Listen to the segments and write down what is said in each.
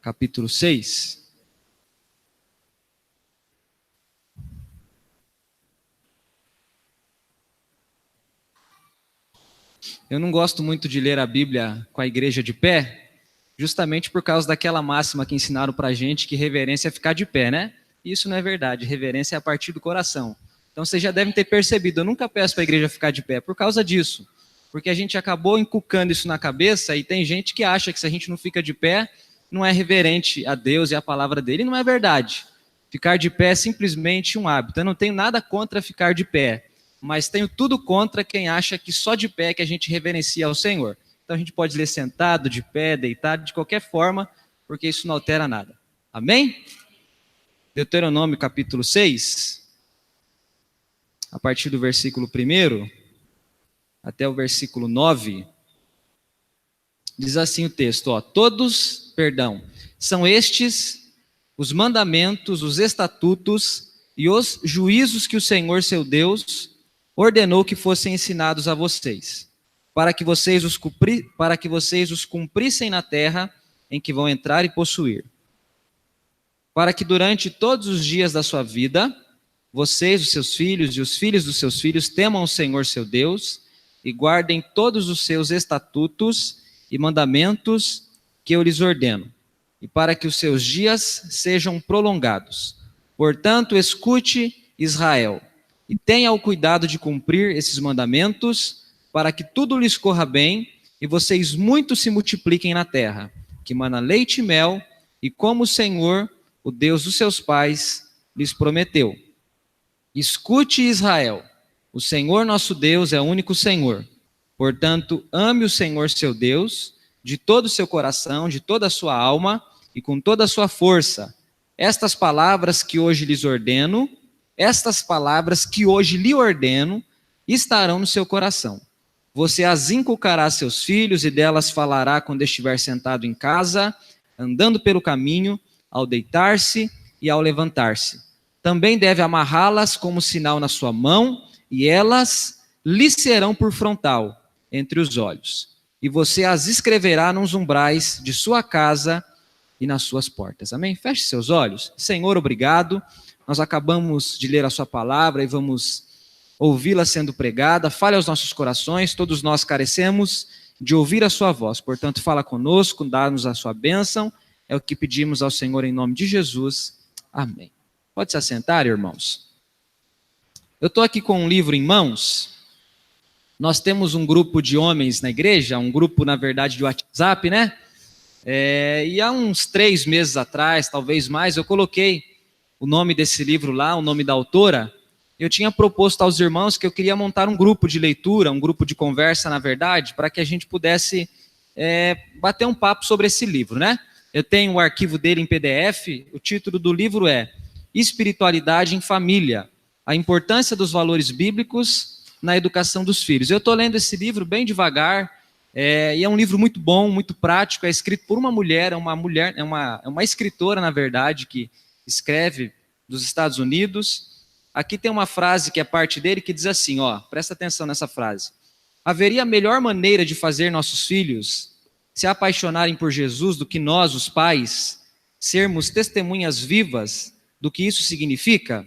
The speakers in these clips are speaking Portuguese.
capítulo 6. Eu não gosto muito de ler a Bíblia com a igreja de pé, justamente por causa daquela máxima que ensinaram pra gente que reverência é ficar de pé, né? Isso não é verdade, reverência é a partir do coração. Então vocês já devem ter percebido, eu nunca peço para a igreja ficar de pé por causa disso. Porque a gente acabou inculcando isso na cabeça e tem gente que acha que se a gente não fica de pé, não é reverente a Deus e a palavra dele, e não é verdade. Ficar de pé é simplesmente um hábito. Eu não tenho nada contra ficar de pé, mas tenho tudo contra quem acha que só de pé que a gente reverencia ao Senhor. Então a gente pode ler sentado, de pé, deitado, de qualquer forma, porque isso não altera nada. Amém? Deuteronômio capítulo 6, a partir do versículo 1 até o versículo 9, diz assim o texto, são estes os mandamentos, os estatutos e os juízos que o Senhor seu Deus ordenou que fossem ensinados a vocês, para que vocês os cumprissem na terra em que vão entrar e possuir, para que durante todos os dias da sua vida, vocês, os seus filhos e os filhos dos seus filhos temam o Senhor seu Deus e guardem todos os seus estatutos e mandamentos que eu lhes ordeno, e para que os seus dias sejam prolongados. Portanto, escute, Israel, e tenha o cuidado de cumprir esses mandamentos, para que tudo lhes corra bem e vocês muito se multipliquem na terra, que mana leite e mel, e como o Senhor, o Deus dos seus pais, lhes prometeu. Escute, Israel, o Senhor nosso Deus é o único Senhor. Portanto, ame o Senhor seu Deus de todo o seu coração, de toda a sua alma e com toda a sua força. Estas palavras que hoje lhe ordeno, estarão no seu coração. Você as inculcará a seus filhos e delas falará quando estiver sentado em casa, andando pelo caminho, ao deitar-se e ao levantar-se. Também deve amarrá-las como sinal na sua mão, e elas lhe serão por frontal entre os olhos. E você as escreverá nos umbrais de sua casa e nas suas portas. Amém? Feche seus olhos. Senhor, obrigado. Nós acabamos de ler a sua palavra e vamos ouvi-la sendo pregada. Fale aos nossos corações, todos nós carecemos de ouvir a sua voz. Portanto, fala conosco, dá-nos a sua bênção. É o que pedimos ao Senhor em nome de Jesus. Amém. Pode se assentar, irmãos. Eu estou aqui com um livro em mãos. Nós temos um grupo de homens na igreja, um grupo, na verdade, de WhatsApp, né? E há uns 3 meses atrás, talvez mais, eu coloquei o nome desse livro lá, o nome da autora. Eu tinha proposto aos irmãos que eu queria montar um grupo de leitura, um grupo de conversa, na verdade, para que a gente pudesse bater um papo sobre esse livro, né? Eu tenho o arquivo dele em PDF, o título do livro é Espiritualidade em Família, a importância dos valores bíblicos na educação dos filhos. Eu estou lendo esse livro bem devagar, e é um livro muito bom, muito prático, é escrito por uma mulher, é uma escritora, na verdade, que escreve dos Estados Unidos. Aqui tem uma frase que é parte dele, que diz assim, presta atenção nessa frase. Haveria melhor maneira de fazer nossos filhos se apaixonarem por Jesus do que nós, os pais, sermos testemunhas vivas do que isso significa?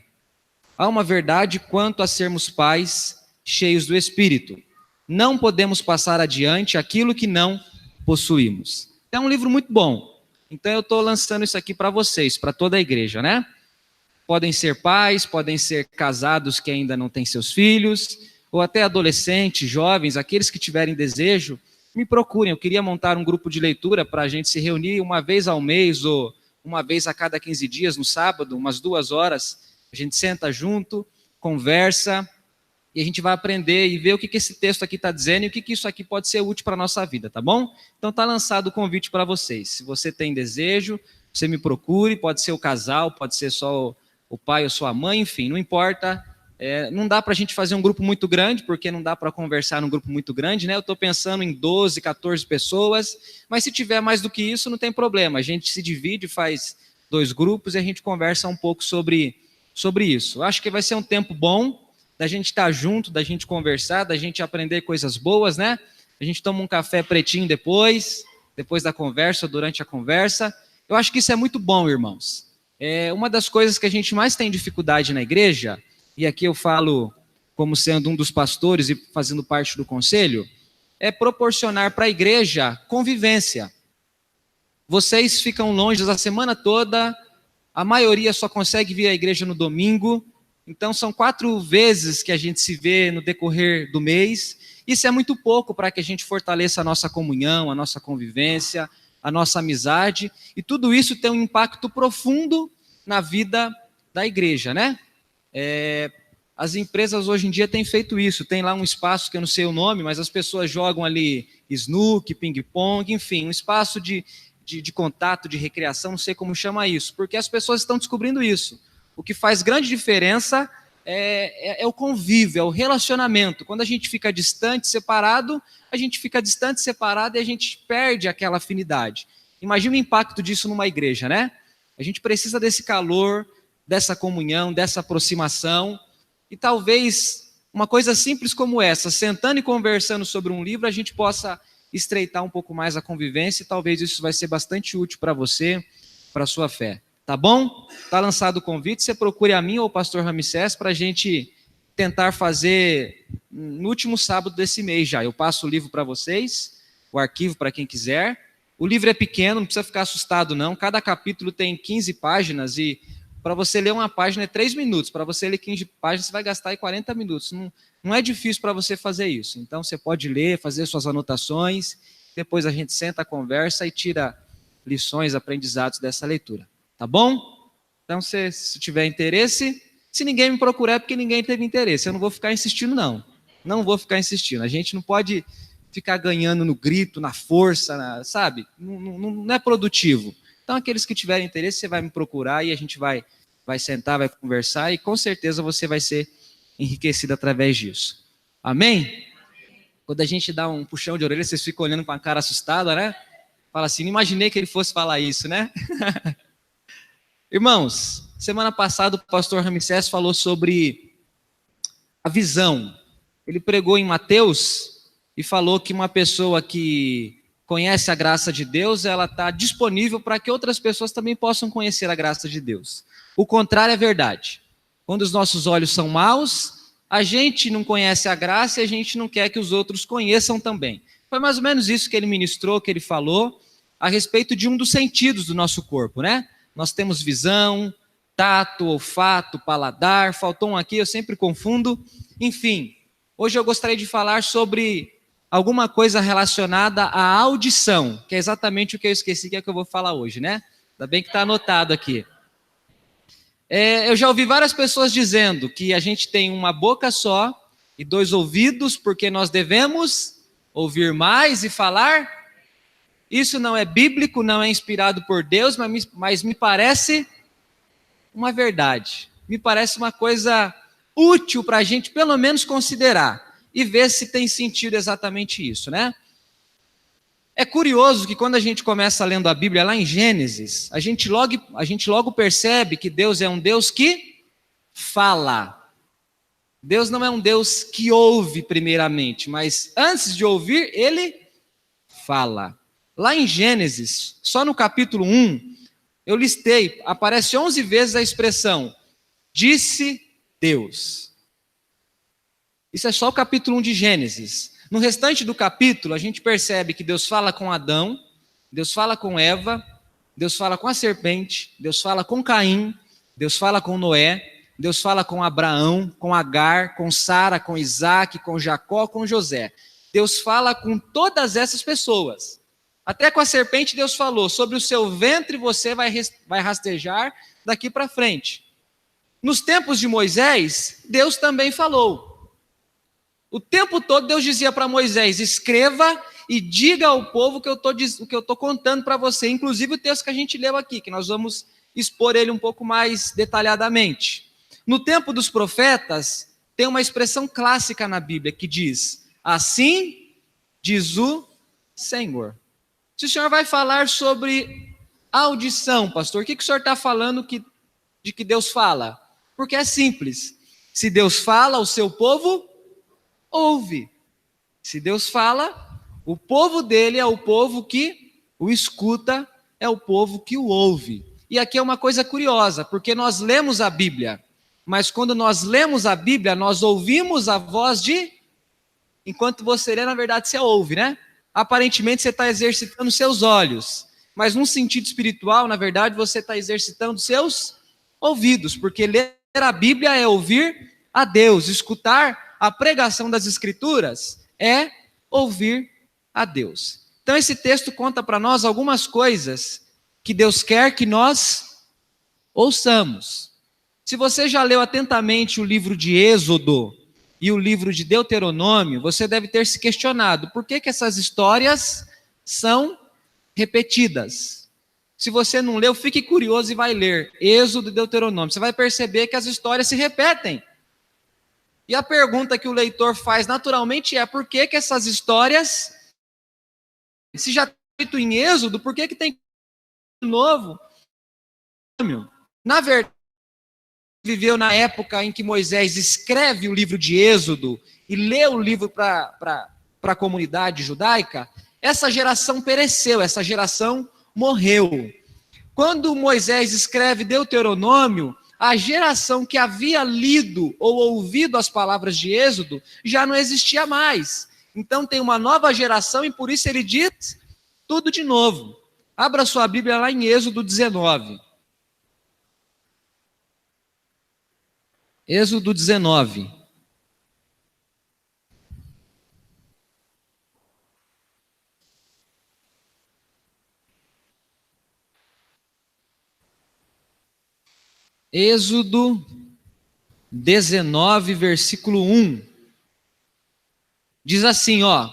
Há uma verdade quanto a sermos pais cheios do Espírito. Não podemos passar adiante aquilo que não possuímos. É um livro muito bom. Então eu estou lançando isso aqui para vocês, para toda a igreja, né? Podem ser pais, podem ser casados que ainda não têm seus filhos, ou até adolescentes, jovens, aqueles que tiverem desejo, me procurem. Eu queria montar um grupo de leitura para a gente se reunir uma vez ao mês, ou uma vez a cada 15 dias, no sábado, umas 2 horas. A gente senta junto, conversa, e a gente vai aprender e ver o que esse texto aqui está dizendo e o que isso aqui pode ser útil para a nossa vida, tá bom? Então está lançado o convite para vocês. Se você tem desejo, você me procure, pode ser o casal, pode ser só o pai ou sua mãe, enfim, não importa. Não dá para a gente fazer um grupo muito grande, porque não dá para conversar num grupo muito grande, né? Eu estou pensando em 12, 14 pessoas, mas se tiver mais do que isso, não tem problema. A gente se divide, faz 2 grupos e a gente conversa um pouco sobre isso. Eu acho que vai ser um tempo bom da gente estar junto, da gente conversar, da gente aprender coisas boas, né? A gente toma um café pretinho depois da conversa, durante a conversa, Eu acho que isso é muito bom, irmãos. Uma das coisas que a gente mais tem dificuldade na igreja, e aqui eu falo como sendo um dos pastores e fazendo parte do conselho, é proporcionar para a igreja convivência. Vocês ficam longe a semana toda, a maioria só consegue vir à igreja no domingo, então são 4 vezes que a gente se vê no decorrer do mês. Isso é muito pouco para que a gente fortaleça a nossa comunhão, a nossa convivência, a nossa amizade, e tudo isso tem um impacto profundo na vida da igreja, né? As empresas hoje em dia têm feito isso, tem lá um espaço que eu não sei o nome, mas as pessoas jogam ali snooker, ping-pong, enfim, um espaço de contato, de recreação, não sei como chama isso, porque as pessoas estão descobrindo isso. O que faz grande diferença é o convívio, é o relacionamento. Quando a gente fica distante, separado, a gente fica distante, separado e a gente perde aquela afinidade. Imagina o impacto disso numa igreja, né? A gente precisa desse calor, dessa comunhão, dessa aproximação. E talvez uma coisa simples como essa, sentando e conversando sobre um livro, a gente possa estreitar um pouco mais a convivência e talvez isso vai ser bastante útil para você, para a sua fé. Tá bom? Está lançado o convite, você procure a mim ou o pastor Ramsés para a gente tentar fazer no último sábado desse mês já. Eu passo o livro para vocês, o arquivo para quem quiser. O livro é pequeno, não precisa ficar assustado não. Cada capítulo tem 15 páginas e para você ler uma página é 3 minutos. Para você ler 15 páginas você vai gastar aí 40 minutos. Não é difícil para você fazer isso. Então você pode ler, fazer suas anotações, depois a gente senta, conversa e tira lições, aprendizados dessa leitura. Tá bom? Então, se tiver interesse, se ninguém me procurar é porque ninguém teve interesse. Eu não vou ficar insistindo, não. Não vou ficar insistindo. A gente não pode ficar ganhando no grito, na força, sabe? Não é produtivo. Então, aqueles que tiverem interesse, você vai me procurar e a gente vai sentar, vai conversar e com certeza você vai ser enriquecido através disso. Amém? Quando a gente dá um puxão de orelha, vocês ficam olhando com a cara assustada, né? Fala assim, não imaginei que ele fosse falar isso, né? Irmãos, semana passada o pastor Ramsés falou sobre a visão. Ele pregou em Mateus e falou que uma pessoa que conhece a graça de Deus, ela está disponível para que outras pessoas também possam conhecer a graça de Deus. O contrário é verdade. Quando os nossos olhos são maus, a gente não conhece a graça e a gente não quer que os outros conheçam também. Foi mais ou menos isso que ele ministrou, que ele falou, a respeito de um dos sentidos do nosso corpo, né? Nós temos visão, tato, olfato, paladar, faltou um aqui, eu sempre confundo. Enfim, hoje eu gostaria de falar sobre alguma coisa relacionada à audição, que é exatamente o que eu esqueci, que é o que eu vou falar hoje, né? Ainda bem que está anotado aqui. Eu já ouvi várias pessoas dizendo que a gente tem uma boca só e 2 ouvidos, porque nós devemos ouvir mais e falar. Isso não é bíblico, não é inspirado por Deus, mas me parece uma verdade. Me parece uma coisa útil para a gente, pelo menos, considerar e ver se tem sentido exatamente isso, né? É curioso que quando a gente começa lendo a Bíblia lá em Gênesis, a gente logo percebe que Deus é um Deus que fala. Deus não é um Deus que ouve primeiramente, mas antes de ouvir, ele fala. Lá em Gênesis, só no capítulo 1, eu listei, aparece 11 vezes a expressão, disse Deus. Isso é só o capítulo 1 de Gênesis. No restante do capítulo, a gente percebe que Deus fala com Adão, Deus fala com Eva, Deus fala com a serpente, Deus fala com Caim, Deus fala com Noé, Deus fala com Abraão, com Agar, com Sara, com Isaac, com Jacó, com José. Deus fala com todas essas pessoas. Até com a serpente Deus falou, sobre o seu ventre você vai rastejar daqui para frente. Nos tempos de Moisés, Deus também falou. O tempo todo Deus dizia para Moisés, escreva e diga ao povo o que eu estou contando para você. Inclusive o texto que a gente leu aqui, que nós vamos expor ele um pouco mais detalhadamente. No tempo dos profetas, tem uma expressão clássica na Bíblia que diz, assim diz o Senhor. Se o senhor vai falar sobre audição, pastor, o que o senhor está falando de que Deus fala? Porque é simples. Se Deus fala, o seu povo ouve. Se Deus fala, o povo dele é o povo que o escuta é o povo que o ouve. E aqui é uma coisa curiosa, porque nós lemos a Bíblia, mas quando nós lemos a Bíblia, nós ouvimos a voz de... Enquanto você lê, na verdade, você ouve, né? Aparentemente, você está exercitando seus olhos, mas num sentido espiritual, na verdade, você está exercitando seus ouvidos, porque ler a Bíblia é ouvir a Deus, escutar a pregação das Escrituras é ouvir a Deus. Então, esse texto conta para nós algumas coisas que Deus quer que nós ouçamos. Se você já leu atentamente o livro de Êxodo e o livro de Deuteronômio, você deve ter se questionado por que essas histórias são repetidas. Se você não leu, fique curioso e vai ler Êxodo e Deuteronômio. Você vai perceber que as histórias se repetem. E a pergunta que o leitor faz naturalmente é: por que essas histórias, se já está escrito em Êxodo, por que tem de novo? Na verdade, viveu na época em que Moisés escreve o livro de Êxodo e lê o livro para a comunidade judaica, essa geração pereceu, essa geração morreu. Quando Moisés escreve Deuteronômio, a geração que havia lido ou ouvido as palavras de Êxodo já não existia mais. Então tem uma nova geração e por isso ele diz tudo de novo. Abra sua Bíblia lá em Êxodo 19. Êxodo 19. Êxodo 19, versículo 1. Diz assim, ó: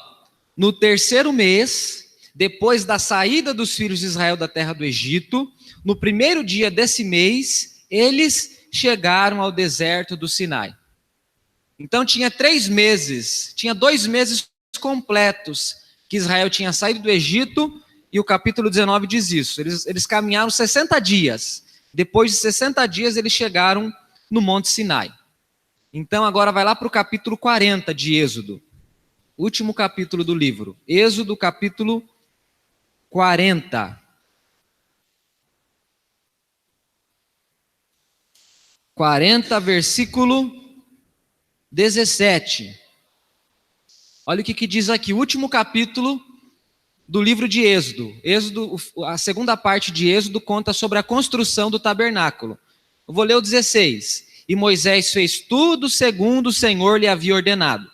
no terceiro mês, depois da saída dos filhos de Israel da terra do Egito, no primeiro dia desse mês, eles chegaram ao deserto do Sinai. Então tinha 3 meses, tinha 2 meses completos que Israel tinha saído do Egito, e o capítulo 19 diz isso. Eles caminharam 60 dias. Depois de 60 dias eles chegaram no Monte Sinai. Então agora vai lá para o capítulo 40 de Êxodo. Último capítulo do livro. Êxodo capítulo 40. 40, versículo 17. Olha o que diz aqui, o último capítulo do livro de Êxodo. Êxodo, a segunda parte de Êxodo conta sobre a construção do tabernáculo. Eu vou ler o 16. E Moisés fez tudo segundo o Senhor lhe havia ordenado.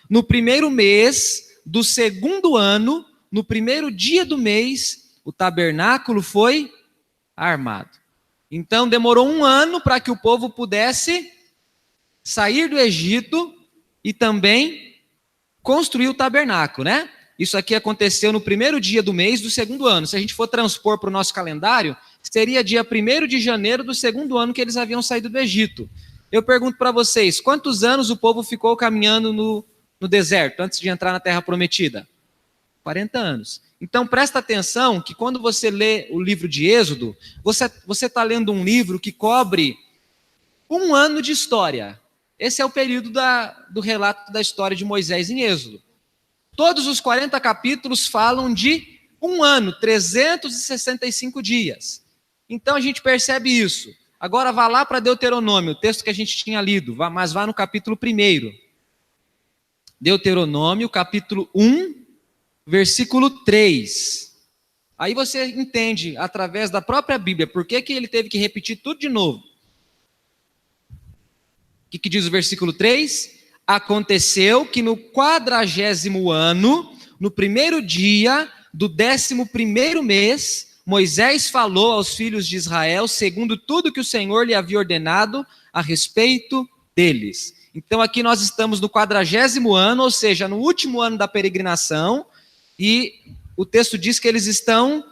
No primeiro mês do segundo ano, no primeiro dia do mês, o tabernáculo foi armado. Então demorou 1 ano para que o povo pudesse sair do Egito e também construir o tabernáculo, né? Isso aqui aconteceu no primeiro dia do mês do segundo ano. Se a gente for transpor para o nosso calendário, seria dia 1º de janeiro do segundo ano que eles haviam saído do Egito. Eu pergunto para vocês, quantos anos o povo ficou caminhando no deserto antes de entrar na Terra Prometida? 40 anos. Então presta atenção que quando você lê o livro de Êxodo, você está lendo um livro que cobre 1 ano de história. Esse é o período do relato da história de Moisés em Êxodo. Todos os 40 capítulos falam de 1 ano, 365 dias. Então a gente percebe isso. Agora vá lá para Deuteronômio, o texto que a gente tinha lido, mas vá no capítulo 1. Deuteronômio, capítulo 1, versículo 3. Aí você entende, através da própria Bíblia, por que ele teve que repetir tudo de novo. O que diz o versículo 3? Aconteceu que no 40º ano, no primeiro dia do 11º mês, Moisés falou aos filhos de Israel, segundo tudo que o Senhor lhe havia ordenado a respeito deles. Então aqui nós estamos no 40º ano, ou seja, no último ano da peregrinação, e o texto diz que eles estão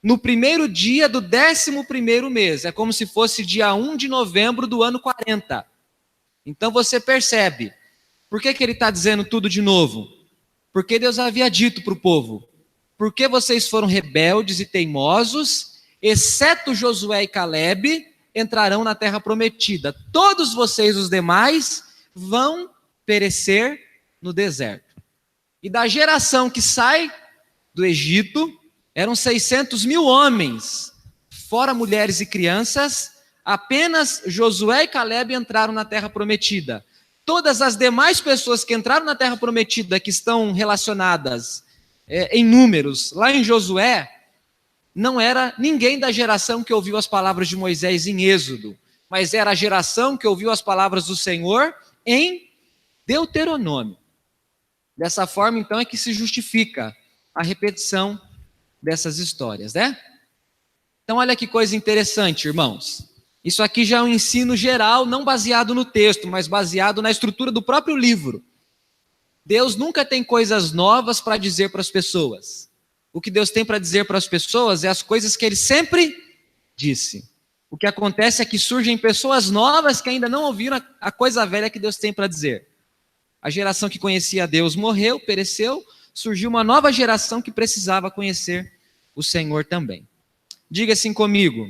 no primeiro dia do 11º mês. É como se fosse dia 1 de novembro do ano 40. Então você percebe, por que ele está dizendo tudo de novo? Porque Deus havia dito para o povo, porque vocês foram rebeldes e teimosos, exceto Josué e Caleb, entrarão na terra prometida. Todos vocês, os demais, vão perecer no deserto. E da geração que sai do Egito, Eram 600 mil homens, fora mulheres e crianças. Apenas Josué e Calebe entraram na terra prometida. Todas as demais pessoas que entraram na terra prometida, que estão relacionadas em números, lá em Josué, não era ninguém da geração que ouviu as palavras de Moisés em Êxodo, mas era a geração que ouviu as palavras do Senhor em Deuteronômio. Dessa forma, então, é que se justifica a repetição dessas histórias, né? Então, olha que coisa interessante, irmãos. Isso aqui já é um ensino geral, não baseado no texto, mas baseado na estrutura do próprio livro. Deus nunca tem coisas novas para dizer para as pessoas. O que Deus tem para dizer para as pessoas é as coisas que Ele sempre disse. O que acontece é que surgem pessoas novas que ainda não ouviram a coisa velha que Deus tem para dizer. A geração que conhecia Deus morreu, pereceu, surgiu uma nova geração que precisava conhecer o Senhor também. Diga assim comigo: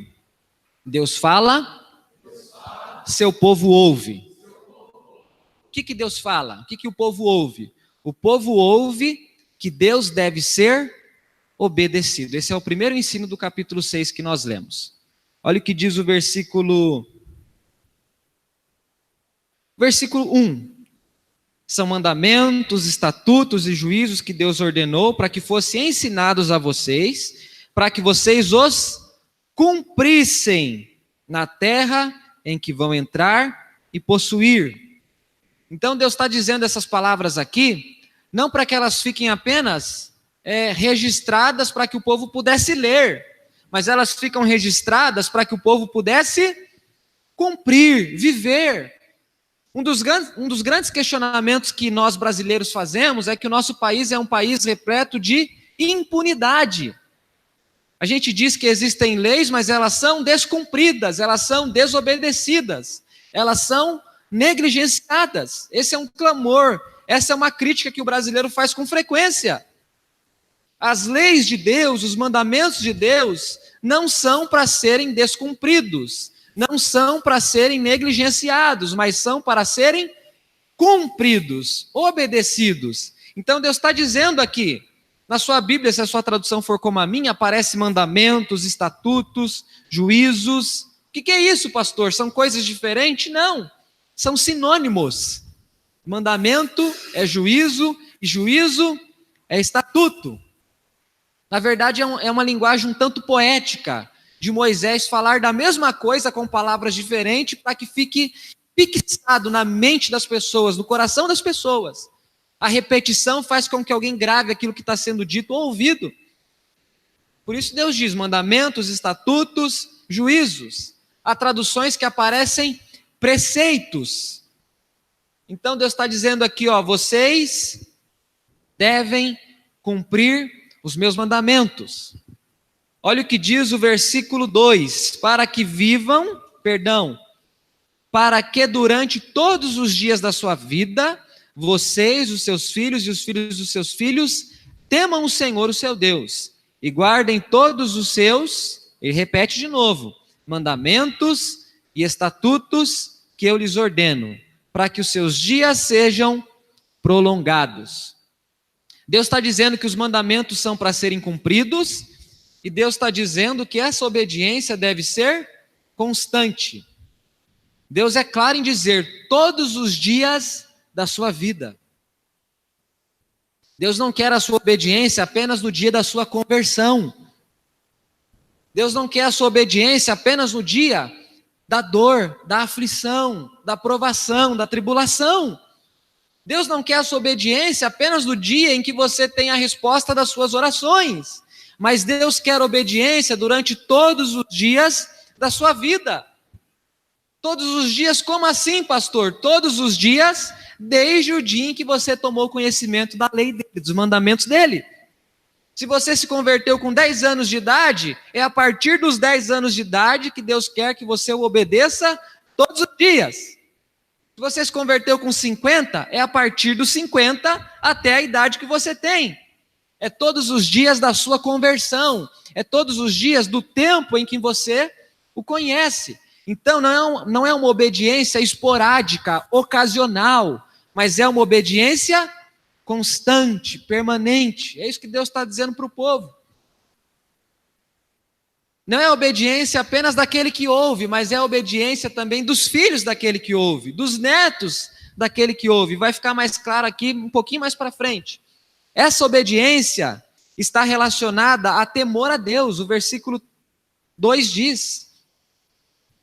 Deus fala, seu povo ouve. O que Deus fala? O que o povo ouve? O povo ouve que Deus deve ser obedecido. Esse é o primeiro ensino do capítulo 6 que nós lemos. Olha o que diz o versículo 1. São mandamentos, estatutos e juízos que Deus ordenou para que fossem ensinados a vocês, para que vocês os cumprissem na terra em que vão entrar e possuir. Então Deus está dizendo essas palavras aqui, não para que elas fiquem apenas registradas para que o povo pudesse ler, mas elas ficam registradas para que o povo pudesse cumprir, viver. Um dos grandes questionamentos que nós brasileiros fazemos é que o nosso país é um país repleto de impunidade. A gente diz que existem leis, mas elas são descumpridas, elas são desobedecidas, elas são negligenciadas. Esse é um clamor, essa é uma crítica que o brasileiro faz com frequência. As leis de Deus, os mandamentos de Deus, não são para serem descumpridos, não são para serem negligenciados, mas são para serem cumpridos, obedecidos. Então Deus está dizendo aqui, na sua Bíblia, se a sua tradução for como a minha, aparece mandamentos, estatutos, juízos. O que é isso, pastor? São coisas diferentes? Não, são sinônimos. Mandamento é juízo e juízo é estatuto. Na verdade, é uma linguagem um tanto poética de Moisés falar da mesma coisa com palavras diferentes para que fique fixado na mente das pessoas, no coração das pessoas. A repetição faz com que alguém grave aquilo que está sendo dito ou ouvido. Por isso Deus diz mandamentos, estatutos, juízos. Há traduções que aparecem preceitos. Então Deus está dizendo aqui, vocês devem cumprir os meus mandamentos. Olha o que diz o versículo 2, para que durante todos os dias da sua vida, vocês, os seus filhos e os filhos dos seus filhos, temam o Senhor, o seu Deus, e guardem todos os seus, ele repete de novo, mandamentos e estatutos que eu lhes ordeno, para que os seus dias sejam prolongados. Deus está dizendo que os mandamentos são para serem cumpridos, e Deus está dizendo que essa obediência deve ser constante. Deus é claro em dizer, todos os dias da sua vida. Deus não quer a sua obediência apenas no dia da sua conversão. Deus não quer a sua obediência apenas no dia da dor, da aflição, da provação, da tribulação. Deus não quer a sua obediência apenas no dia em que você tem a resposta das suas orações. Mas Deus quer obediência durante todos os dias da sua vida. Todos os dias, como assim, pastor? Todos os dias, desde o dia em que você tomou conhecimento da lei dele, dos mandamentos dele. Se você se converteu com 10 anos de idade, é a partir dos 10 anos de idade que Deus quer que você o obedeça todos os dias. Se você se converteu com 50, é a partir dos 50 até a idade que você tem. É todos os dias da sua conversão, é todos os dias do tempo em que você o conhece. Então não é uma obediência esporádica, ocasional, mas é uma obediência constante, permanente. É isso que Deus está dizendo para o povo. Não é a obediência apenas daquele que ouve, mas é a obediência também dos filhos daquele que ouve, dos netos daquele que ouve. Vai ficar mais claro aqui um pouquinho mais para frente. Essa obediência está relacionada a temor a Deus. O versículo 2 diz: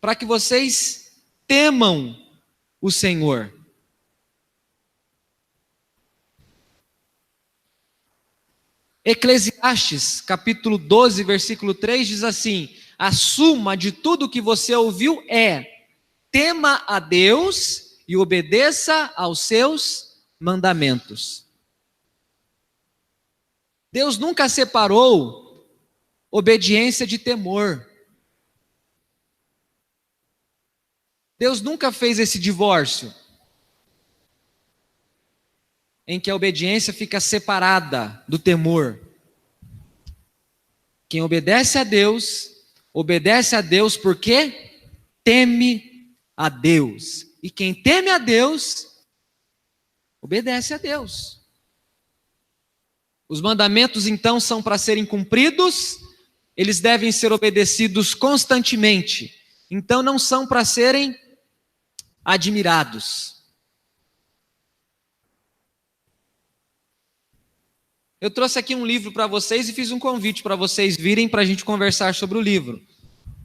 para que vocês temam o Senhor. Eclesiastes, capítulo 12, versículo 3, diz assim: a suma de tudo que você ouviu é: tema a Deus e obedeça aos seus mandamentos. Deus nunca separou obediência de temor. Deus nunca fez esse divórcio, em que a obediência fica separada do temor. Quem obedece a Deus porque teme a Deus. E quem teme a Deus, obedece a Deus. Os mandamentos, então, são para serem cumpridos, eles devem ser obedecidos constantemente. Então, não são para serem admirados. Eu trouxe aqui um livro para vocês e fiz um convite para vocês virem para a gente conversar sobre o livro.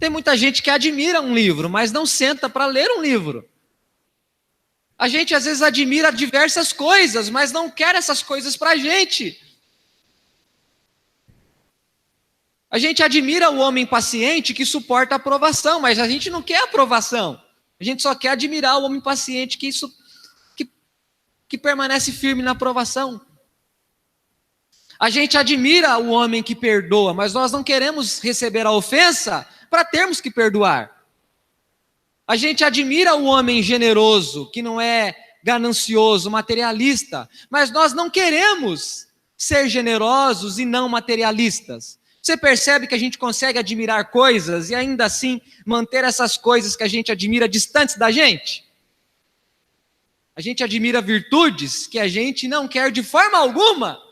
Tem muita gente que admira um livro, mas não senta para ler um livro. A gente às vezes admira diversas coisas, mas não quer essas coisas para a gente. A gente admira o homem paciente que suporta a aprovação, mas a gente não quer aprovação. A gente só quer admirar o homem paciente que permanece firme na aprovação. A gente admira o homem que perdoa, mas nós não queremos receber a ofensa para termos que perdoar. A gente admira o homem generoso, que não é ganancioso, materialista, mas nós não queremos ser generosos e não materialistas. Você percebe que a gente consegue admirar coisas e ainda assim manter essas coisas que a gente admira distantes da gente? A gente admira virtudes que a gente não quer de forma alguma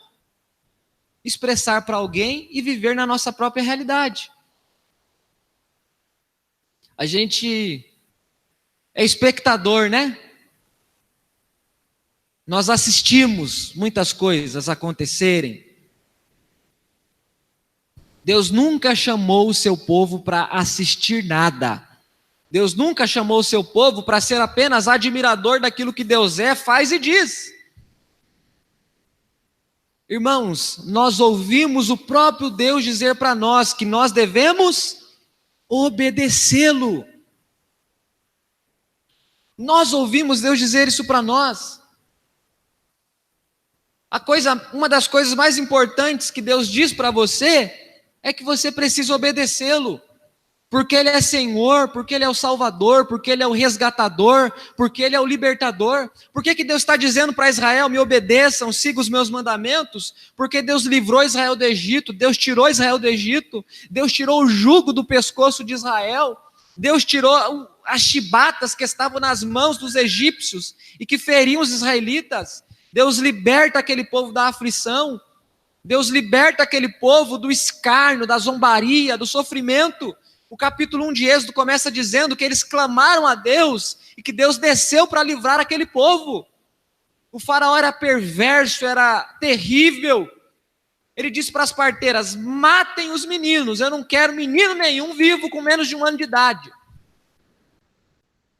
expressar para alguém e viver na nossa própria realidade. A gente é espectador, né? Nós assistimos muitas coisas acontecerem. Deus nunca chamou o seu povo para assistir nada. Deus nunca chamou o seu povo para ser apenas admirador daquilo que Deus é, faz e diz. Irmãos, nós ouvimos o próprio Deus dizer para nós que nós devemos obedecê-lo. Nós ouvimos Deus dizer isso para nós. Uma das coisas mais importantes que Deus diz para você é que você precisa obedecê-lo. Porque Ele é Senhor, porque Ele é o Salvador, porque Ele é o resgatador, porque Ele é o libertador. Por que Deus está dizendo para Israel, me obedeçam, sigam os meus mandamentos? Porque Deus livrou Israel do Egito, Deus tirou Israel do Egito, Deus tirou o jugo do pescoço de Israel, Deus tirou as chibatas que estavam nas mãos dos egípcios e que feriam os israelitas. Deus liberta aquele povo da aflição, Deus liberta aquele povo do escárnio, da zombaria, do sofrimento. O capítulo 1 de Êxodo começa dizendo que eles clamaram a Deus e que Deus desceu para livrar aquele povo. O faraó era perverso, era terrível. Ele disse para as parteiras, matem os meninos, eu não quero menino nenhum vivo com menos de 1 ano de idade.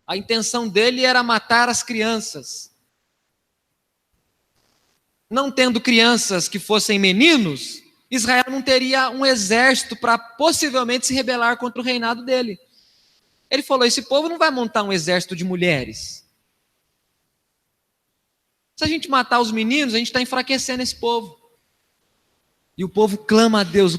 A intenção dele era matar as crianças. Não tendo crianças que fossem meninos, Israel não teria um exército para possivelmente se rebelar contra o reinado dele. Ele falou, esse povo não vai montar um exército de mulheres. Se a gente matar os meninos, a gente está enfraquecendo esse povo. E o povo clama a Deus,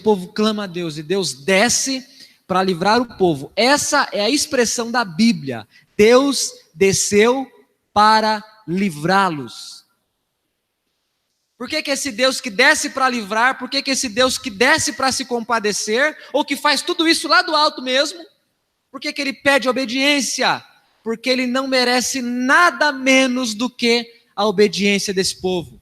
e Deus desce para livrar o povo. Essa é a expressão da Bíblia. Deus desceu para livrá-los. Por que esse Deus que desce para livrar, por que esse Deus que desce para se compadecer, ou que faz tudo isso lá do alto mesmo, por que ele pede obediência? Porque ele não merece nada menos do que a obediência desse povo.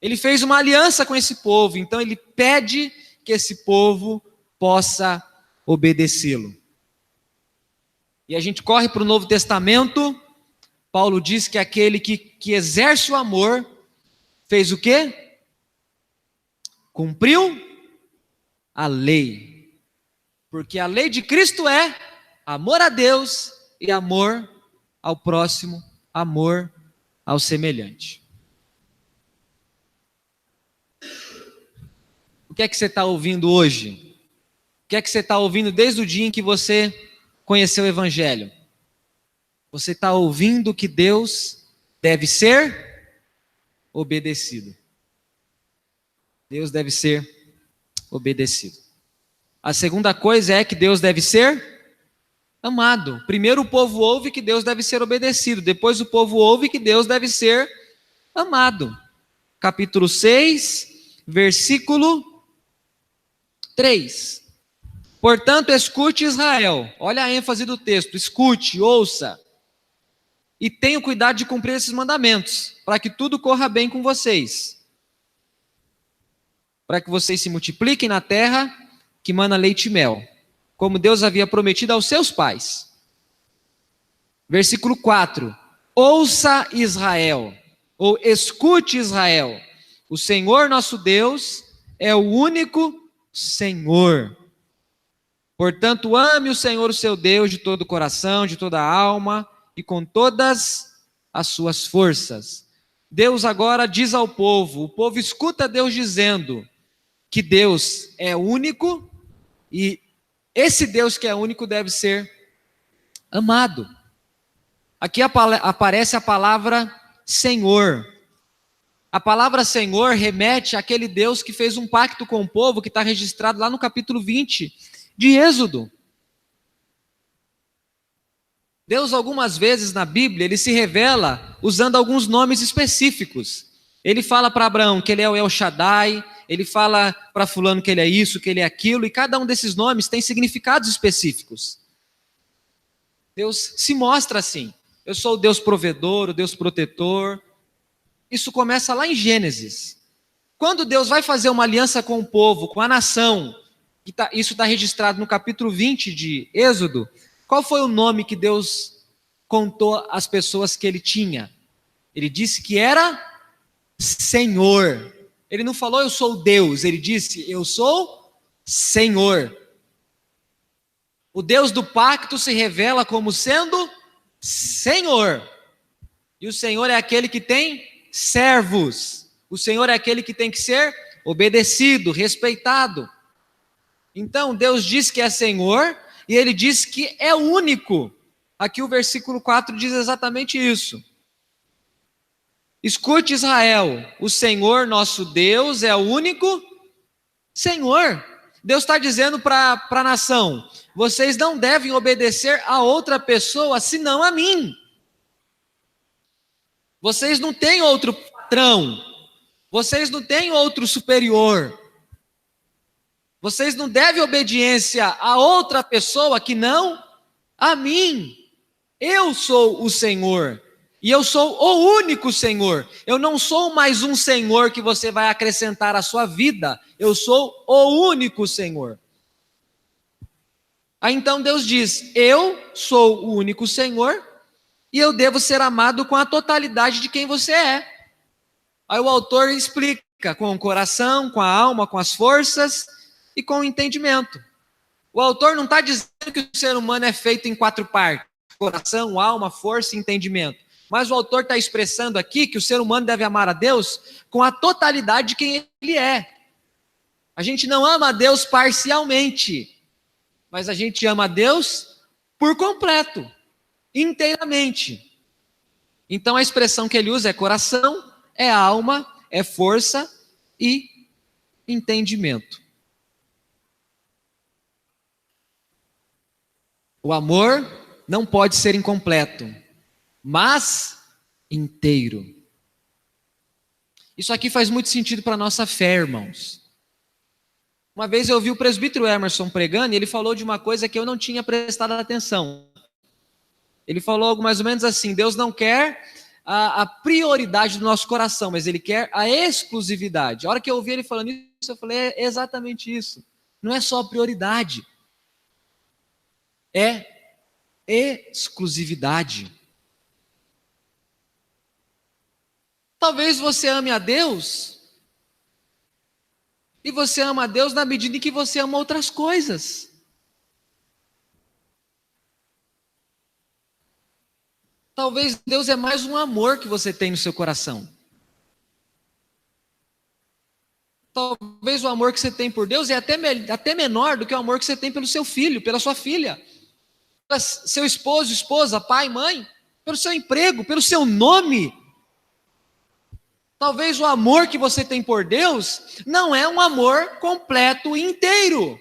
Ele fez uma aliança com esse povo, então ele pede que esse povo possa obedecê-lo. E a gente corre para o Novo Testamento. Paulo diz que aquele que exerce o amor fez o quê? Cumpriu a lei. Porque a lei de Cristo é amor a Deus e amor ao próximo, amor ao semelhante. O que é que você está ouvindo hoje? O que é que você está ouvindo desde o dia em que você conheceu o Evangelho? Você está ouvindo que Deus deve ser obedecido. Deus deve ser obedecido. A segunda coisa é que Deus deve ser amado. Primeiro o povo ouve que Deus deve ser obedecido. Depois o povo ouve que Deus deve ser amado. Capítulo 6, versículo 3. Portanto, escute Israel. Olha a ênfase do texto. Escute, ouça. E tenham cuidado de cumprir esses mandamentos, para que tudo corra bem com vocês. Para que vocês se multipliquem na terra que mana leite e mel, como Deus havia prometido aos seus pais. Versículo 4. Ouça Israel, ou escute Israel. O Senhor nosso Deus é o único Senhor. Portanto, ame o Senhor, o seu Deus, de todo o coração, de toda a alma e com todas as suas forças. Deus agora diz ao povo, o povo escuta Deus dizendo que Deus é único e esse Deus que é único deve ser amado. Aqui aparece a palavra Senhor. A palavra Senhor remete àquele Deus que fez um pacto com o povo, que está registrado lá no capítulo 20 de Êxodo. Deus, algumas vezes na Bíblia, ele se revela usando alguns nomes específicos. Ele fala para Abraão que ele é o El Shaddai, ele fala para fulano que ele é isso, que ele é aquilo, e cada um desses nomes tem significados específicos. Deus se mostra assim. Eu sou o Deus provedor, o Deus protetor. Isso começa lá em Gênesis. Quando Deus vai fazer uma aliança com o povo, com a nação, isso está registrado no capítulo 20 de Êxodo, qual foi o nome que Deus contou às pessoas que ele tinha? Ele disse que era Senhor. Ele não falou eu sou Deus, ele disse eu sou Senhor. O Deus do pacto se revela como sendo Senhor. E o Senhor é aquele que tem servos. O Senhor é aquele que tem que ser obedecido, respeitado. Então Deus diz que é Senhor e ele diz que é único. Aqui o versículo 4 diz exatamente isso. Escute Israel, o Senhor nosso Deus é o único Senhor. Deus está dizendo para a nação, vocês não devem obedecer a outra pessoa senão a mim. Vocês não têm outro patrão, vocês não têm outro superior. Vocês não devem obediência a outra pessoa que não a mim. Eu sou o Senhor. E eu sou o único Senhor. Eu não sou mais um Senhor que você vai acrescentar à sua vida. Eu sou o único Senhor. Aí então Deus diz, eu sou o único Senhor e eu devo ser amado com a totalidade de quem você é. Aí o autor explica com o coração, com a alma, com as forças e com o entendimento. O autor não está dizendo que o ser humano é feito em 4 partes, coração, alma, força e entendimento. Mas o autor está expressando aqui que o ser humano deve amar a Deus com a totalidade de quem ele é. A gente não ama a Deus parcialmente, mas a gente ama a Deus por completo, inteiramente. Então a expressão que ele usa é coração, é alma, é força e entendimento. O amor não pode ser incompleto, mas inteiro. Isso aqui faz muito sentido para a nossa fé, irmãos. Uma vez eu ouvi o presbítero Emerson pregando e ele falou de uma coisa que eu não tinha prestado atenção. Ele falou algo mais ou menos assim, Deus não quer a prioridade do nosso coração, mas Ele quer a exclusividade. A hora que eu ouvi ele falando isso, eu falei, é exatamente isso. não é só prioridade, é exclusividade. Talvez você ame a Deus, e você ama a Deus na medida em que você ama outras coisas. Talvez Deus é mais um amor que você tem no seu coração. Talvez o amor que você tem por Deus é até menor do que o amor que você tem pelo seu filho, pela sua filha, pelo seu esposo, esposa, pai, mãe, pelo seu emprego, pelo seu nome. Talvez o amor que você tem por Deus não é um amor completo e inteiro.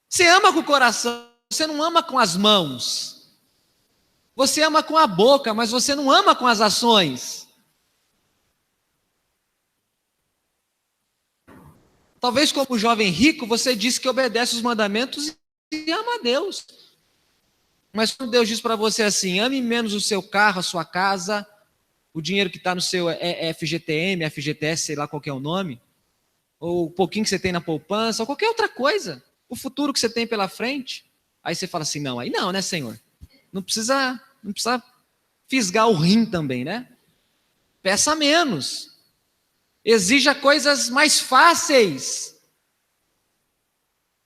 Você ama com o coração, você não ama com as mãos. Você ama com a boca, mas você não ama com as ações. Talvez como jovem rico, você diz que obedece os mandamentos e ama a Deus. Mas quando Deus diz para você assim, ame menos o seu carro, a sua casa, o dinheiro que está no seu FGTM, FGTS, sei lá qual que é o nome, ou o pouquinho que você tem na poupança, ou qualquer outra coisa, o futuro que você tem pela frente, aí você fala assim, não, aí não, né, Senhor? Não precisa fisgar o rim também, né? Peça menos. Exija coisas mais fáceis.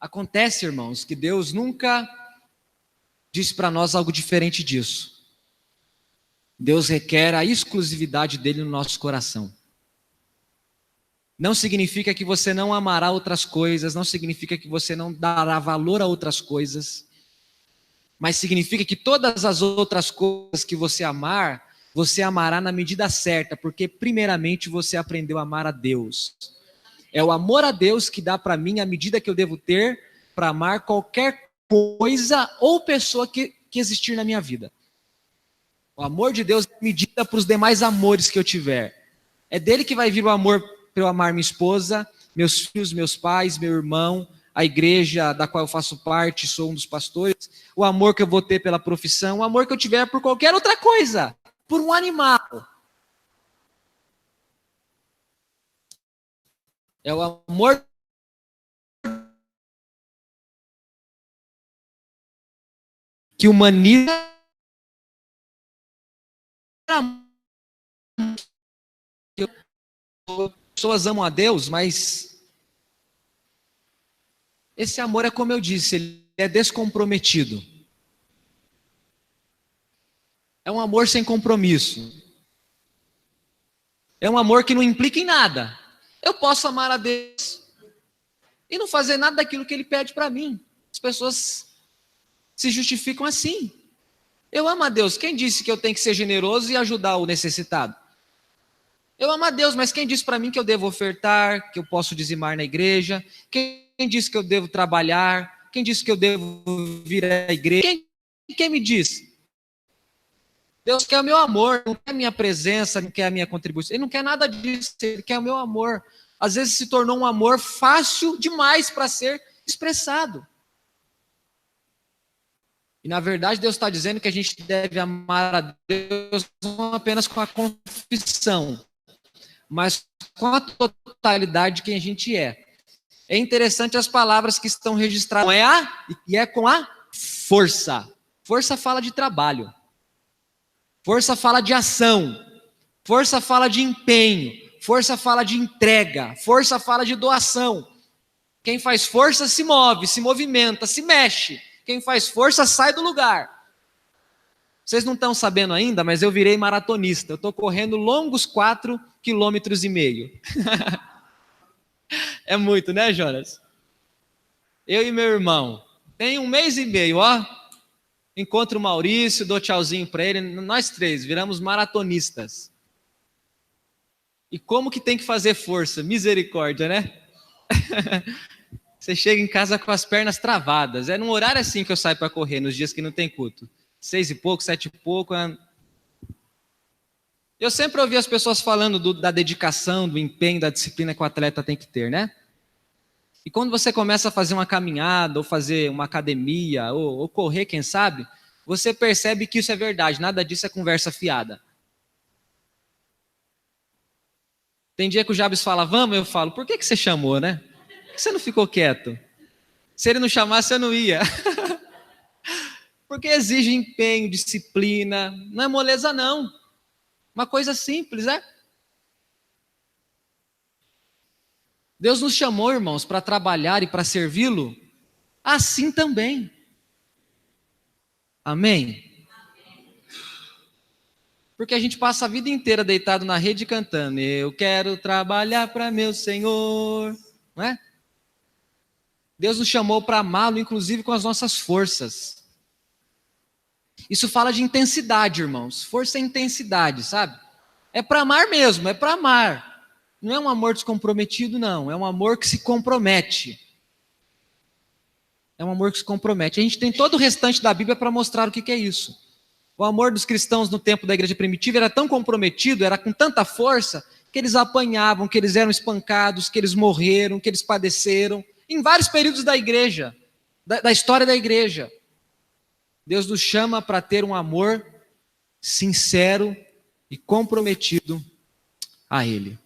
Acontece, irmãos, que Deus nunca disse para nós algo diferente disso. Deus requer a exclusividade dele no nosso coração. Não significa que você não amará outras coisas, não significa que você não dará valor a outras coisas, mas significa que todas as outras coisas que você amar, você amará na medida certa, porque primeiramente você aprendeu a amar a Deus. É o amor a Deus que dá para mim a medida que eu devo ter para amar qualquer coisa ou pessoa que existir na minha vida. O amor de Deus é a medida para os demais amores que eu tiver. É dele que vai vir o amor para eu amar minha esposa, meus filhos, meus pais, meu irmão, a igreja da qual eu faço parte, sou um dos pastores, o amor que eu vou ter pela profissão, o amor que eu tiver por qualquer outra coisa, por um animal. É o amor que humaniza. As pessoas amam a Deus, mas esse amor é como eu disse, ele é descomprometido. É um amor sem compromisso. É um amor que não implica em nada. Eu posso amar a Deus e não fazer nada daquilo que Ele pede para mim. As pessoas se justificam assim. Eu amo a Deus. Quem disse que eu tenho que ser generoso e ajudar o necessitado? Eu amo a Deus, mas quem disse para mim que eu devo ofertar, que eu posso dizimar na igreja? Quem disse que eu devo trabalhar? Quem disse que eu devo vir à igreja? Quem me disse? Deus quer o meu amor, não quer a minha presença, não quer a minha contribuição. Ele não quer nada disso, Ele quer o meu amor. Às vezes se tornou um amor fácil demais para ser expressado. E na verdade Deus está dizendo que a gente deve amar a Deus não apenas com a confissão, mas com a totalidade de quem a gente é. É interessante as palavras que estão registradas. É com a força. Força fala de trabalho. Força fala de ação. Força fala de empenho. Força fala de entrega. Força fala de doação. Quem faz força se move, se movimenta, se mexe. Quem faz força sai do lugar. Vocês não estão sabendo ainda, mas eu virei maratonista. Eu estou correndo longos 4,5 quilômetros. É muito, né, Jonas? Eu e meu irmão. Tem 1 mês e meio, ó. Encontro o Maurício, dou tchauzinho para ele. Nós 3 viramos maratonistas. E como que tem que fazer força? Misericórdia, né? Você chega em casa com as pernas travadas. É num horário assim que eu saio para correr, nos dias que não tem culto. 6 e pouco, 7 e pouco. Eu sempre ouvi as pessoas falando da dedicação, do empenho, da disciplina que o atleta tem que ter, né? E quando você começa a fazer uma caminhada, ou fazer uma academia, ou correr, quem sabe, você percebe que isso é verdade, nada disso é conversa fiada. Tem dia que o Jabes fala, vamos, eu falo, por que você chamou, né? que você não ficou quieto? Se ele não chamasse, eu não ia. Porque exige empenho, disciplina, não é moleza não. Uma coisa simples, é? Deus nos chamou, irmãos, para trabalhar e para servi-lo, assim também. Amém? Porque a gente passa a vida inteira deitado na rede cantando, eu quero trabalhar para meu Senhor, não é? Deus nos chamou para amá-lo, inclusive com as nossas forças. Isso fala de intensidade, irmãos. Força é intensidade, sabe? É para amar mesmo, é para amar. Não é um amor descomprometido, não. É um amor que se compromete. É um amor que se compromete. A gente tem todo o restante da Bíblia para mostrar o que é isso. O amor dos cristãos no tempo da igreja primitiva era tão comprometido, era com tanta força, que eles apanhavam, que eles eram espancados, que eles morreram, que eles padeceram. Em vários períodos da igreja, da história da igreja. Deus nos chama para ter um amor sincero e comprometido a Ele.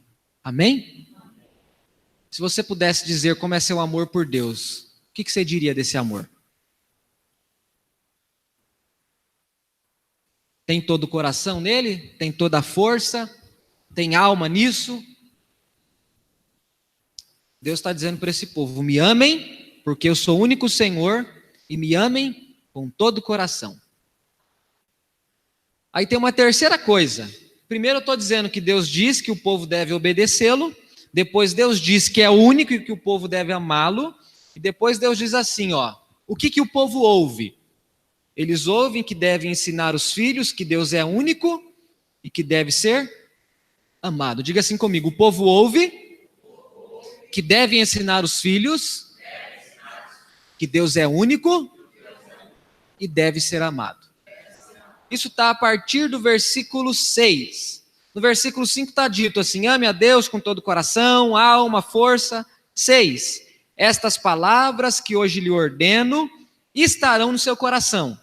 Amém? Se você pudesse dizer como é seu amor por Deus, o que você diria desse amor? Tem todo o coração nele? Tem toda a força? Tem alma nisso? Deus está dizendo para esse povo, me amem, porque eu sou o único Senhor, e me amem com todo o coração. Aí tem uma terceira coisa. Primeiro eu estou dizendo que Deus diz que o povo deve obedecê-lo, depois Deus diz que é o único e que o povo deve amá-lo, e depois Deus diz assim, ó, o que o povo ouve? Eles ouvem que devem ensinar os filhos que Deus é único e que deve ser amado. Diga assim comigo, o povo ouve que devem ensinar os filhos que Deus é único e deve ser amado. Isso está a partir do versículo 6. No versículo 5 está dito assim, ame a Deus com todo o coração, alma, força. 6. Estas palavras que hoje lhe ordeno estarão no seu coração.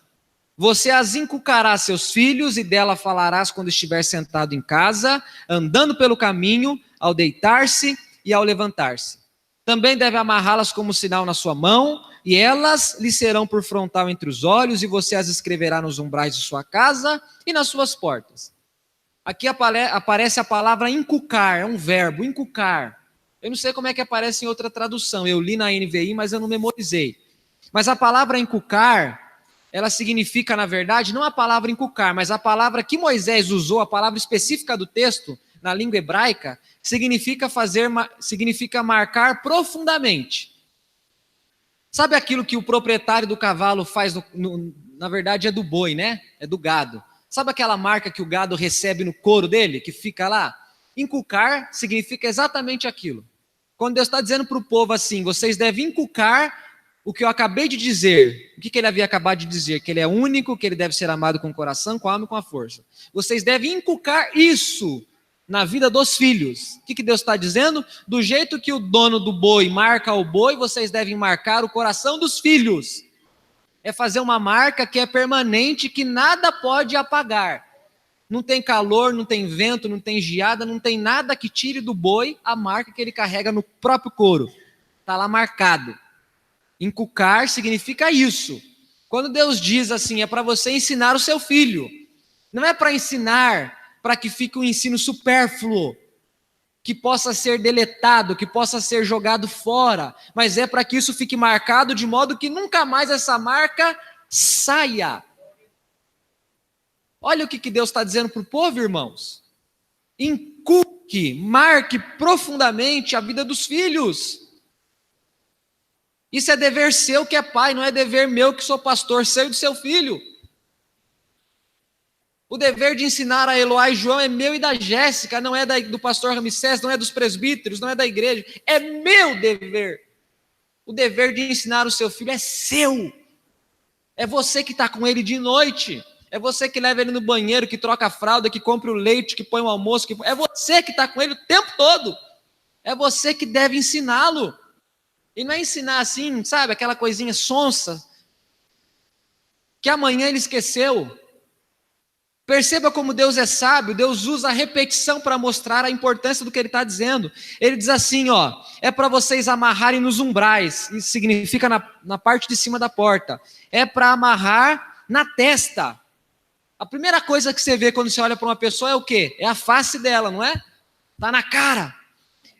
Você as inculcará a seus filhos e dela falarás quando estiver sentado em casa, andando pelo caminho, ao deitar-se e ao levantar-se. Também deve amarrá-las como sinal na sua mão, e elas lhe serão por frontal entre os olhos, e você as escreverá nos umbrais de sua casa e nas suas portas. Aqui aparece a palavra inculcar, é um verbo, inculcar. Eu não sei como é que aparece em outra tradução, eu li na NVI, mas eu não memorizei. Mas a palavra inculcar, ela significa, na verdade, não a palavra inculcar, mas a palavra que Moisés usou, a palavra específica do texto, na língua hebraica, significa marcar profundamente. Sabe aquilo que o proprietário do cavalo faz, na verdade é do boi, né? É do gado. Sabe aquela marca que o gado recebe no couro dele, que fica lá? Inculcar significa exatamente aquilo. Quando Deus está dizendo para o povo assim, vocês devem inculcar o que eu acabei de dizer. O que ele havia acabado de dizer? Que ele é único, que ele deve ser amado com o coração, com a alma e com a força. Vocês devem inculcar isso na vida dos filhos. O que Deus está dizendo? Do jeito que o dono do boi marca o boi, vocês devem marcar o coração dos filhos. É fazer uma marca que é permanente, que nada pode apagar. Não tem calor, não tem vento, não tem geada, não tem nada que tire do boi a marca que ele carrega no próprio couro. Está lá marcado. Inculcar significa isso. Quando Deus diz assim, é para você ensinar o seu filho. Não é para ensinar para que fique um ensino supérfluo, que possa ser deletado, que possa ser jogado fora, mas é para que isso fique marcado de modo que nunca mais essa marca saia. Olha o que Deus está dizendo para o povo, irmãos. Inculque, marque profundamente a vida dos filhos. Isso é dever seu que é pai, não é dever meu que sou pastor, seu e do seu filho. O dever de ensinar a Eloá e João é meu e da Jéssica, não é do pastor Ramsés, não é dos presbíteros, não é da igreja, é meu dever. O dever de ensinar o seu filho é seu. É você que está com ele de noite, é você que leva ele no banheiro, que troca a fralda, que compra o leite, que põe o almoço, é você que está com ele o tempo todo. É você que deve ensiná-lo. E não é ensinar assim, sabe, aquela coisinha sonsa, que amanhã ele esqueceu. Perceba como Deus é sábio, Deus usa a repetição para mostrar a importância do que Ele está dizendo. Ele diz assim, ó, é para vocês amarrarem nos umbrais, isso significa na parte de cima da porta, é para amarrar na testa. A primeira coisa que você vê quando você olha para uma pessoa é o quê? É a face dela, não é? Está na cara.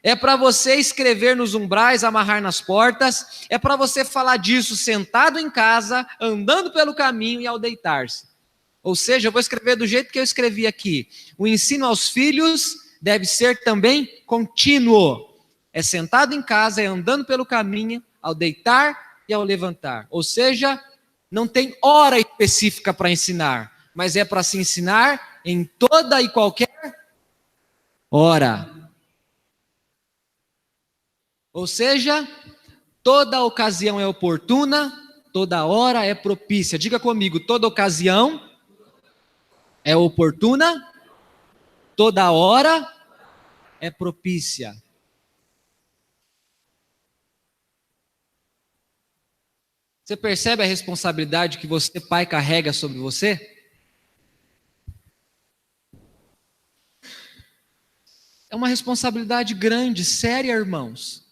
É para você escrever nos umbrais, amarrar nas portas, é para você falar disso sentado em casa, andando pelo caminho e ao deitar-se. Ou seja, eu vou escrever do jeito que eu escrevi aqui. O ensino aos filhos deve ser também contínuo. É sentado em casa, é andando pelo caminho, ao deitar e ao levantar. Ou seja, não tem hora específica para ensinar, mas é para se ensinar em toda e qualquer hora. Ou seja, toda ocasião é oportuna, toda hora é propícia. Diga comigo, toda ocasião é oportuna, toda hora é propícia. Você percebe a responsabilidade que você, pai, carrega sobre você? É uma responsabilidade grande, séria, irmãos.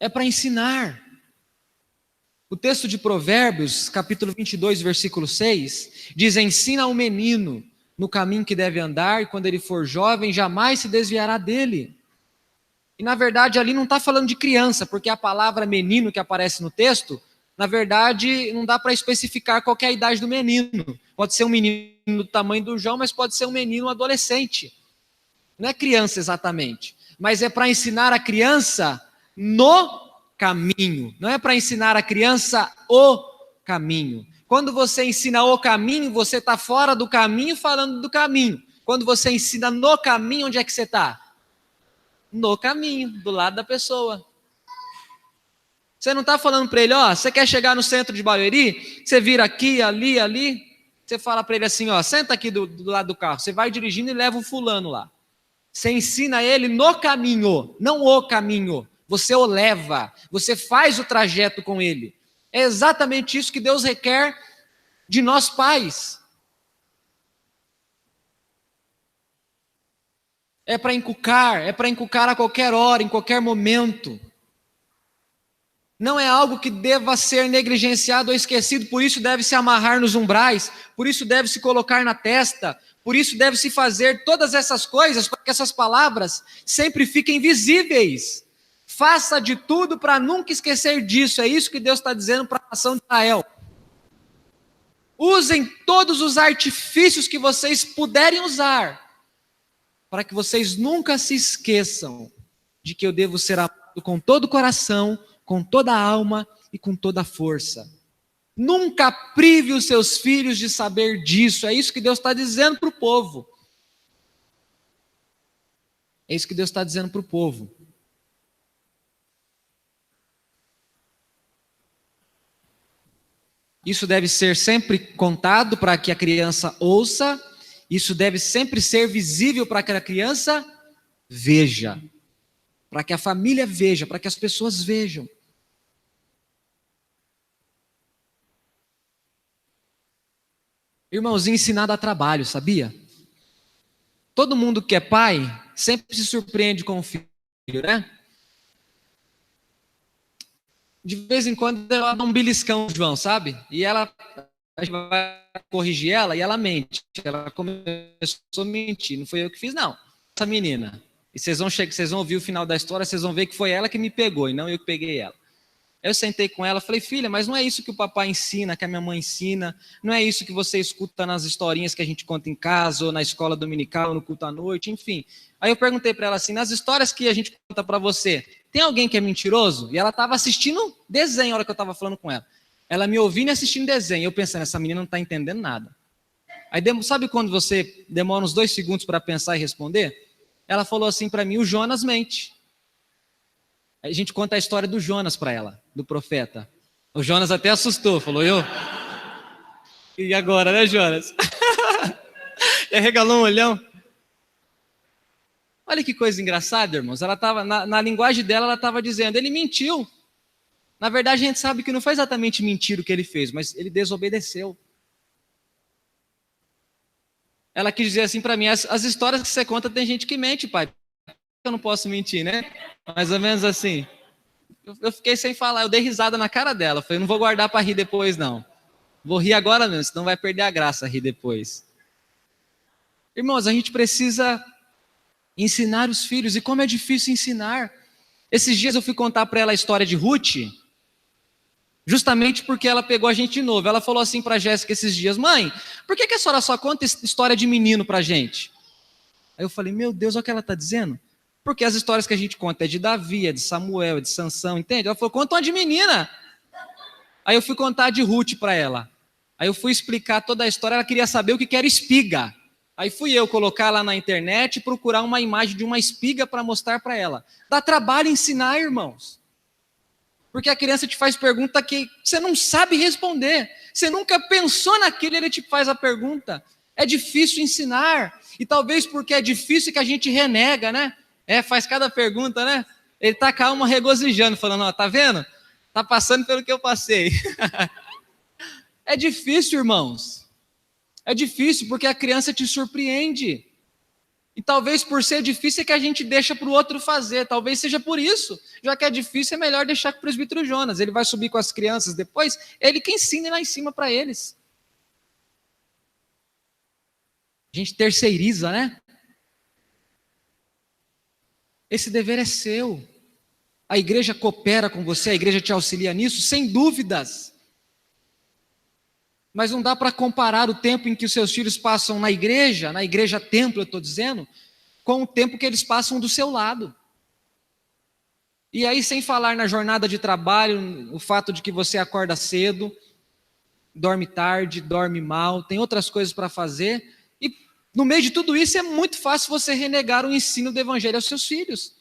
É para ensinar. O texto de Provérbios, capítulo 22, versículo 6, diz: ensina ao menino no caminho que deve andar, e quando ele for jovem, jamais se desviará dele. E na verdade ali não está falando de criança, porque a palavra menino que aparece no texto, na verdade não dá para especificar qual é a idade do menino. Pode ser um menino do tamanho do João, mas pode ser um menino, um adolescente. Não é criança exatamente, mas é para ensinar a criança no caminho, não é para ensinar a criança o caminho. Quando você ensina o caminho, você está fora do caminho falando do caminho. Quando você ensina no caminho, onde é que você está? No caminho, do lado da pessoa. Você não está falando para ele, ó, você quer chegar no centro de Barueri? Você vira aqui, ali, ali. Você fala para ele assim, ó, senta aqui do lado do carro. Você vai dirigindo e leva o fulano lá. Você ensina ele no caminho, não o caminho. Você o leva, você faz o trajeto com ele. É exatamente isso que Deus requer de nós pais. É para encucar a qualquer hora, em qualquer momento. Não é algo que deva ser negligenciado ou esquecido, por isso deve se amarrar nos umbrais, por isso deve se colocar na testa, por isso deve se fazer todas essas coisas, para que essas palavras sempre fiquem visíveis. Faça de tudo para nunca esquecer disso, é isso que Deus está dizendo para a nação de Israel. Usem todos os artifícios que vocês puderem usar, para que vocês nunca se esqueçam de que eu devo ser amado com todo o coração, com toda a alma e com toda a força. Nunca prive os seus filhos de saber disso. É isso que Deus está dizendo para o povo. É isso que Deus está dizendo para o povo. Isso deve ser sempre contado para que a criança ouça. Isso deve sempre ser visível para que a criança veja. Para que a família veja, para que as pessoas vejam. Irmãos, ensinar dá trabalho, sabia? Todo mundo que é pai sempre se surpreende com o filho, né? De vez em quando ela dá um beliscão no João, sabe? E ela, a gente vai corrigir ela e ela mente. Ela começou a mentir, não foi eu que fiz, não. Essa menina. E vocês vão ouvir o final da história, vocês vão ver que foi ela que me pegou e não eu que peguei ela. Eu sentei com ela, falei, filha, mas não é isso que o papai ensina, que a minha mãe ensina, não é isso que você escuta nas historinhas que a gente conta em casa, ou na escola dominical, ou no culto à noite, enfim. Aí eu perguntei para ela assim, nas histórias que a gente conta para você, tem alguém que é mentiroso? E ela estava assistindo desenho na hora que eu estava falando com ela. Ela me ouvindo e assistindo desenho. Eu pensando, essa menina não está entendendo nada. Aí, sabe quando você demora uns 2 segundos para pensar e responder? Ela falou assim para mim, o Jonas mente. A gente conta a história do Jonas para ela, do profeta. O Jonas até assustou, falou, e agora, né, Jonas? E regalou um olhão. Olha que coisa engraçada, irmãos. Ela estava, na linguagem dela, ela estava dizendo, ele mentiu. Na verdade, a gente sabe que não foi exatamente mentira o que ele fez, mas ele desobedeceu. Ela quis dizer assim para mim, as histórias que você conta, tem gente que mente, pai. Eu não posso mentir, né? Mais ou menos assim. Eu fiquei sem falar, eu dei risada na cara dela. Falei, não vou guardar para rir depois, não. Vou rir agora mesmo, senão vai perder a graça rir depois. Irmãos, a gente precisa ensinar os filhos, e como é difícil ensinar. Esses dias eu fui contar para ela a história de Ruth, justamente porque ela pegou a gente de novo. Ela falou assim para a Jéssica esses dias, mãe, por que a senhora só conta história de menino para a gente? Aí eu falei, meu Deus, olha o que ela está dizendo. Porque as histórias que a gente conta é de Davi, é de Samuel, é de Sansão, entende? Ela falou, conta uma de menina. Aí eu fui contar de Ruth para ela. Aí eu fui explicar toda a história, ela queria saber o que era espiga. Aí fui eu colocar lá na internet e procurar uma imagem de uma espiga para mostrar para ela. Dá trabalho ensinar, irmãos. Porque a criança te faz pergunta que você não sabe responder. Você nunca pensou naquilo e ele te faz a pergunta. É difícil ensinar. E talvez porque é difícil que a gente renega, né? Faz cada pergunta, né? Ele tá calmo, regozijando, falando, ó, tá vendo? Tá passando pelo que eu passei. É difícil, irmãos. É difícil porque a criança te surpreende. E talvez por ser difícil é que a gente deixa para o outro fazer. Talvez seja por isso. Já que é difícil, é melhor deixar com o presbítero Jonas. Ele vai subir com as crianças depois. Ele que ensina lá em cima para eles. A gente terceiriza, né? Esse dever é seu. A igreja coopera com você, a igreja te auxilia nisso, sem dúvidas. Mas não dá para comparar o tempo em que os seus filhos passam na igreja templo, eu estou dizendo, com o tempo que eles passam do seu lado. E aí, sem falar na jornada de trabalho, o fato de que você acorda cedo, dorme tarde, dorme mal, tem outras coisas para fazer, e no meio de tudo isso é muito fácil você renegar o ensino do evangelho aos seus filhos.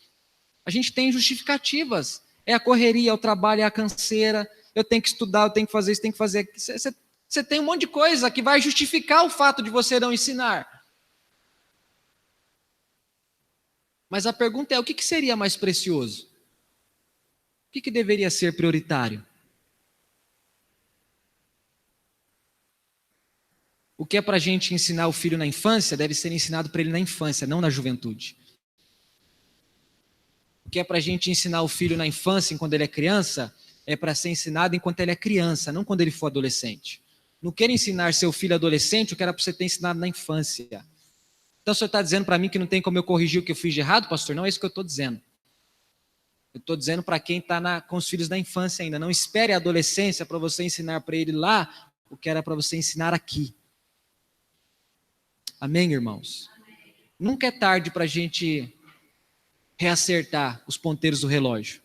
A gente tem justificativas, é a correria, é o trabalho, é a canseira, eu tenho que estudar, eu tenho que fazer isso, tenho que fazer aquilo. Você tem um monte de coisa que vai justificar o fato de você não ensinar. Mas a pergunta é, o que seria mais precioso? O que deveria ser prioritário? O que é para a gente ensinar o filho na infância, deve ser ensinado para ele na infância, não na juventude. O que é para a gente ensinar o filho na infância, enquanto ele é criança, é para ser ensinado enquanto ele é criança, não quando ele for adolescente. Não quero ensinar seu filho adolescente o que era para você ter ensinado na infância. Então o senhor está dizendo para mim que não tem como eu corrigir o que eu fiz de errado, pastor? Não é isso que eu estou dizendo. Eu estou dizendo para quem está com os filhos da infância ainda. Não espere a adolescência para você ensinar para ele lá o que era para você ensinar aqui. Amém, irmãos? Amém. Nunca é tarde para a gente reacertar os ponteiros do relógio.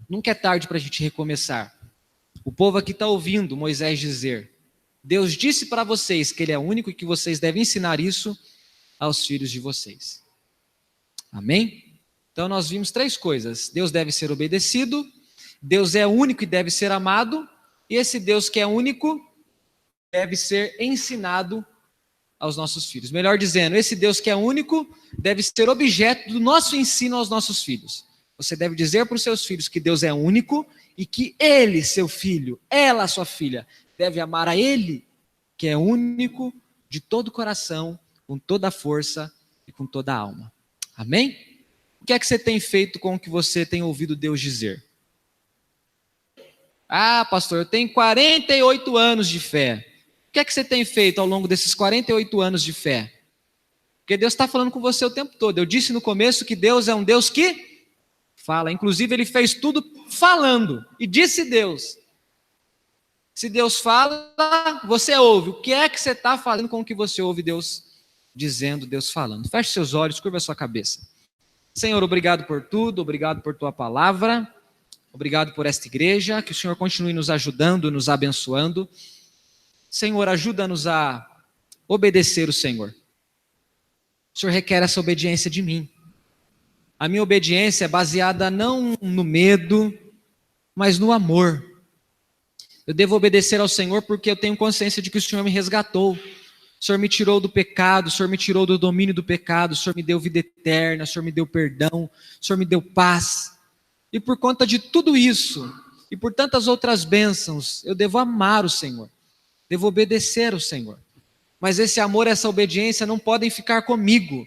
Nunca é tarde para a gente recomeçar. O povo aqui está ouvindo Moisés dizer, Deus disse para vocês que Ele é único e que vocês devem ensinar isso aos filhos de vocês. Amém? Então nós vimos 3 coisas. Deus deve ser obedecido, Deus é único e deve ser amado, e esse Deus que é único deve ser ensinado aos nossos filhos. Melhor dizendo, esse Deus que é único deve ser objeto do nosso ensino aos nossos filhos. Você deve dizer para os seus filhos que Deus é único e que ele, seu filho, ela, sua filha, deve amar a ele, que é único, de todo o coração, com toda a força e com toda a alma. Amém? O que é que você tem feito com o que você tem ouvido Deus dizer? Ah, pastor, eu tenho 48 anos de fé. O que é que você tem feito ao longo desses 48 anos de fé? Porque Deus está falando com você o tempo todo. Eu disse no começo que Deus é um Deus que fala. Inclusive, Ele fez tudo falando. E disse Deus. Se Deus fala, você ouve. O que é que você está fazendo com o que você ouve Deus dizendo, Deus falando? Feche seus olhos, curva a sua cabeça. Senhor, obrigado por tudo. Obrigado por Tua palavra. Obrigado por esta igreja. Que o Senhor continue nos ajudando, nos abençoando. Senhor, ajuda-nos a obedecer o Senhor. O Senhor requer essa obediência de mim. A minha obediência é baseada não no medo, mas no amor. Eu devo obedecer ao Senhor porque eu tenho consciência de que o Senhor me resgatou. O Senhor me tirou do pecado, o Senhor me tirou do domínio do pecado, o Senhor me deu vida eterna, o Senhor me deu perdão, o Senhor me deu paz. E por conta de tudo isso, e por tantas outras bênçãos, eu devo amar o Senhor, devo obedecer o Senhor. Mas esse amor, essa obediência não podem ficar comigo.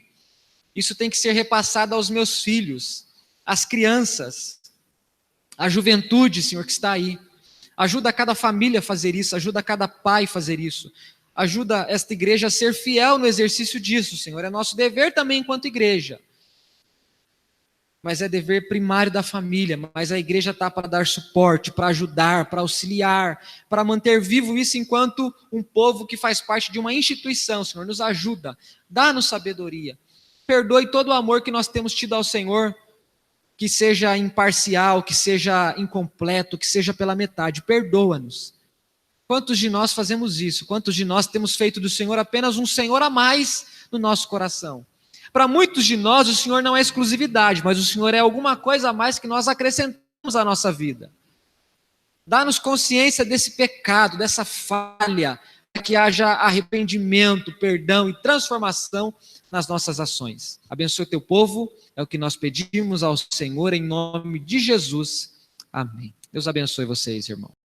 Isso tem que ser repassado aos meus filhos, às crianças, à juventude, Senhor, que está aí. Ajuda cada família a fazer isso, ajuda cada pai a fazer isso. Ajuda esta igreja a ser fiel no exercício disso, Senhor. É nosso dever também enquanto igreja. Mas é dever primário da família. Mas a igreja está para dar suporte, para ajudar, para auxiliar, para manter vivo isso enquanto um povo que faz parte de uma instituição, Senhor. Nos ajuda, dá-nos sabedoria. Perdoe todo o amor que nós temos tido ao Senhor, que seja imparcial, que seja incompleto, que seja pela metade. Perdoa-nos. Quantos de nós fazemos isso? Quantos de nós temos feito do Senhor apenas um Senhor a mais no nosso coração? Para muitos de nós, o Senhor não é exclusividade, mas o Senhor é alguma coisa a mais que nós acrescentamos à nossa vida. Dá-nos consciência desse pecado, dessa falha, para que haja arrependimento, perdão e transformação nas nossas ações. Abençoe teu povo, é o que nós pedimos ao Senhor em nome de Jesus. Amém. Deus abençoe vocês, irmãos.